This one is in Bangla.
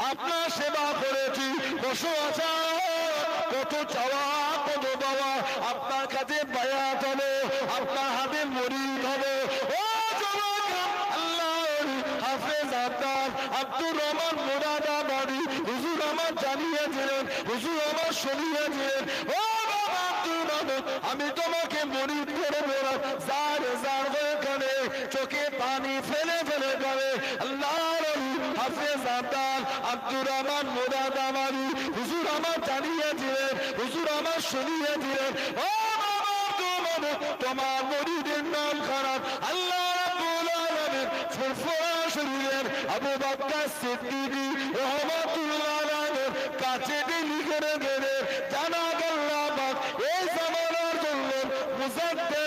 আপনার সেবা করেছি, বসো আছা কত চাওয়া কত বাবা, আপনার কাছে বায়াত হবে, আপনার হাতে মরিদ হবে। ও জবান আল্লাহ হাফেজ আব্বাস আব্দুর রহমান মুরাদাবাদী হুজুর আমার জানিয়েছিলেন, হুজুর আমার শুনিয়েছিলেন, ও বাবা আব্দুর রহমান আমি তোমাকে মরিদ করবো না, যার যার হয়ে কানে চোখে পানি ফেলে ফেলে কানে আল্লাহ হাফেজ আব্বাস আব্দুর রহমান মুরাদাবাদী হুজুর আমার জানিয়েছিলেন, হুজুর আমার শুনিয়েছিলেন, ও বাবা আব্দুর রহমান তোমার মরিদের নাম খারাপ আল্লাহ রাব্বুল আলামিন ফুরফুরা শরীফের আবু বকর সিদ্দিক রাহমাতুল্লাহ আলাইহির কাছে লিখে গেলে জানা গেল এই জামানার জন্য মুজাদ্দিদ